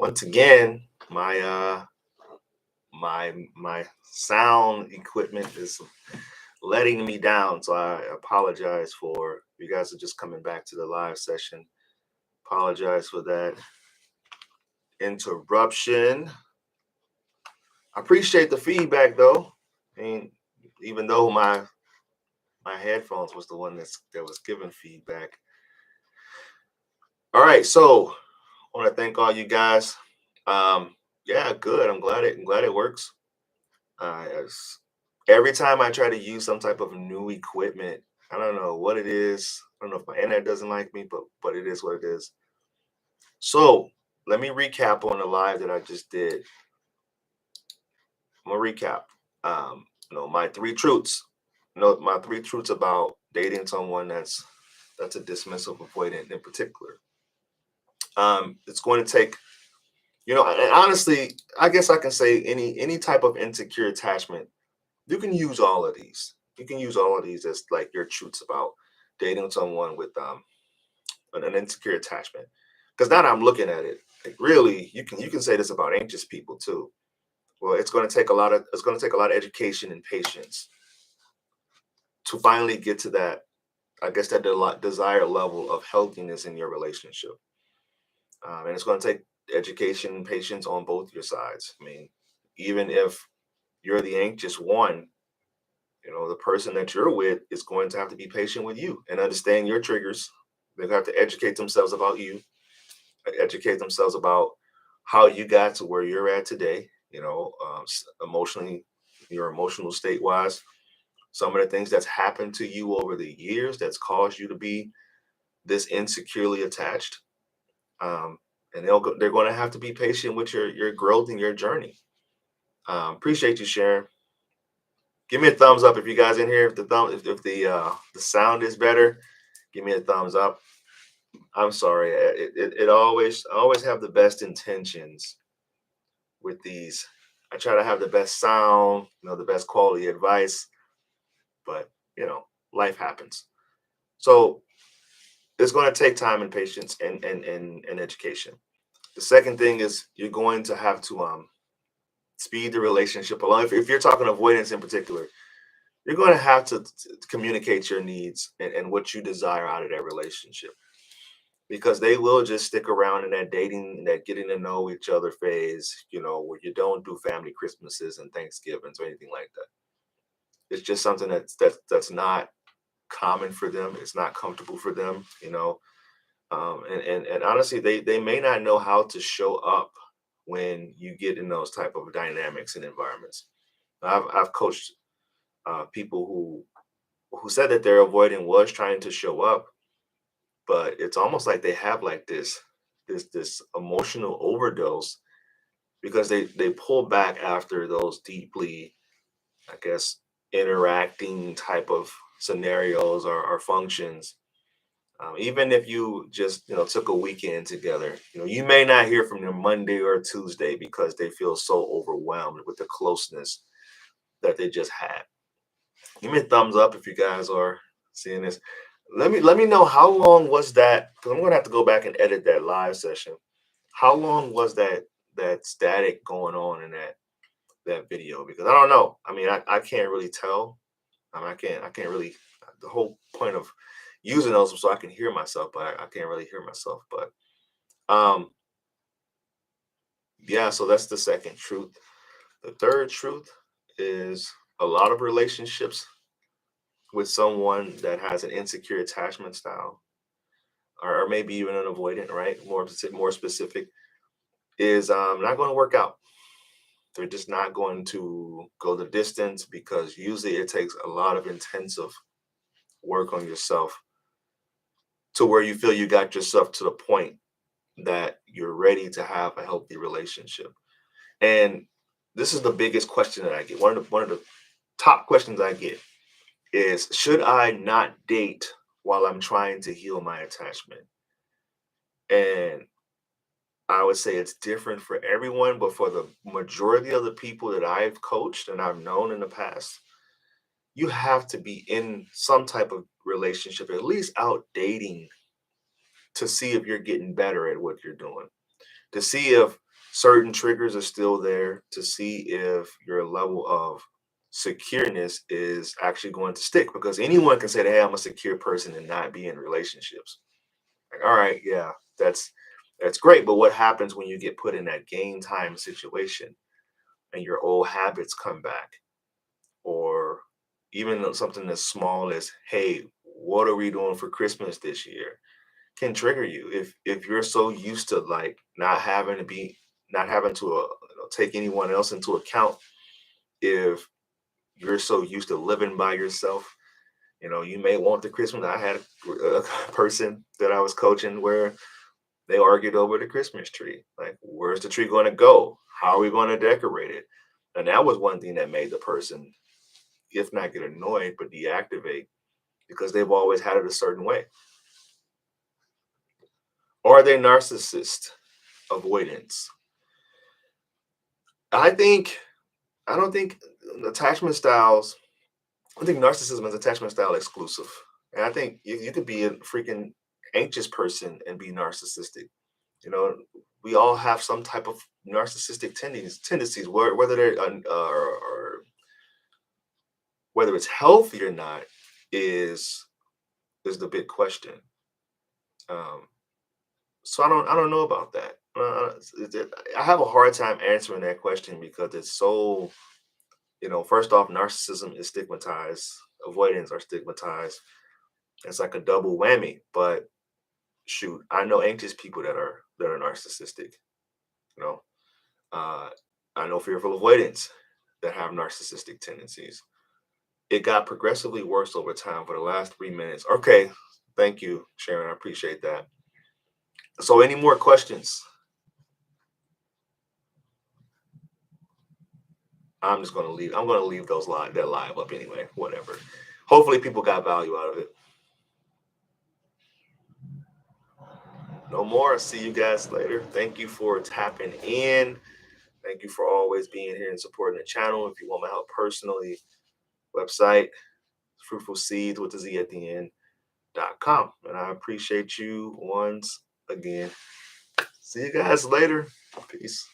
once again, my sound equipment is letting me down, so I apologize for you guys are just coming back to the live session. Apologize for that interruption. I appreciate the feedback though. I mean, even though my headphones was the one that was giving feedback. All right, so I want to thank all you guys. Yeah, good. I'm glad it works. Every time I try to use some type of new equipment, I don't know what it is. I don't know if my internet doesn't like me, but it is what it is. So let me recap on the live that I just did. I'm gonna recap. My three truths. My three truths about dating someone that's a dismissive avoidant in particular. It's going to take, and honestly, I guess I can say any type of insecure attachment. You can use all of these. You can use all of these as like your truths about dating someone with an insecure attachment. Because now that I'm looking at it, like really, you can say this about anxious people too. Well, it's going to take a lot of education and patience to finally get to that, I guess, that desired level of healthiness in your relationship. And it's going to take education and patience on both your sides. I mean, even if you're the anxious one, the person that you're with is going to have to be patient with you and understand your triggers. They have to educate themselves about you, educate themselves about how you got to where you're at today, emotionally, your emotional state wise, some of the things that's happened to you over the years that's caused you to be this insecurely attached. And they're going to have to be patient with your growth and your journey. Appreciate you sharing. Give me a thumbs up if you guys in here. If the sound is better, give me a thumbs up. I'm sorry. I always have the best intentions with these. I try to have the best sound, the best quality advice, but life happens. So it's going to take time and patience and education. The second thing is you're going to have to speed the relationship along. If you're talking avoidance in particular, you're going to have to communicate your needs and what you desire out of that relationship, because they will just stick around in that dating and that getting to know each other phase, where you don't do family Christmases and Thanksgivings or anything like that. It's just something that's not common for them. It's not comfortable for them, and honestly, they may not know how to show up when you get in those type of dynamics and environments. I've coached people who said that their avoidant was trying to show up, but it's almost like they have like this emotional overdose because they pull back after those deeply, I guess, interacting type of scenarios or functions. Even if you just took a weekend together, you may not hear from them Monday or Tuesday because they feel so overwhelmed with the closeness that they just had. Give me a thumbs up if you guys are seeing this. Let me know how long was that, because I'm gonna have to go back and edit that live session. How long was that static going on in that video? Because I don't know. I mean, I can't really tell. I can't really. The whole point of using those was so I can hear myself, but I can't really hear myself. But um, yeah. So that's the second truth. The third truth is a lot of relationships with someone that has an insecure attachment style, or maybe even an avoidant, right? More specific, is not going to work out. They're just not going to go the distance because usually it takes a lot of intensive work on yourself to where you feel you got yourself to the point that you're ready to have a healthy relationship. And this is the biggest question that I get. One of the top questions I get is, should I not date while I'm trying to heal my attachment? And I would say it's different for everyone, but for the majority of the people that I've coached and I've known in the past, you have to be in some type of relationship, at least out dating, to see if you're getting better at what you're doing, to see if certain triggers are still there to see if your level of secureness is actually going to stick, because anyone can say that, hey, I'm a secure person and not be in relationships. Like, all right, yeah, that's great, but what happens when you get put in that game time situation and your old habits come back? Or even something as small as, hey, what are we doing for Christmas this year, can trigger you if you're so used to like not having to take anyone else into account. If you're so used to living by yourself, you may want the Christmas. I had a person that I was coaching where they argued over the Christmas tree. Like, where's the tree going to go? How are we going to decorate it? And that was one thing that made the person, if not get annoyed, but deactivate, because they've always had it a certain way. Are they narcissist avoidance? I think I don't think attachment styles. I think narcissism is attachment style exclusive, and I think you could be a freaking anxious person and be narcissistic. You know, we all have some type of narcissistic tendencies, whether they're or whether it's healthy or not is the big question. Um, so I don't know about that. I have a hard time answering that question because it's so, first off, narcissism is stigmatized, avoidance are stigmatized. It's like a double whammy. But shoot, I know anxious people that are narcissistic. You know, uh, I know fearful avoidance that have narcissistic tendencies. It got progressively worse over time for the last 3 minutes. Okay, thank you, Sharon. I appreciate that. So, any more questions? I'm just gonna leave. I'm gonna leave that live up anyway. Whatever. Hopefully, people got value out of it. No more. See you guys later. Thank you for tapping in. Thank you for always being here and supporting the channel. If you want my help personally, website fruitful seeds with the Z at the end.com. And I appreciate you once again. See you guys later. Peace.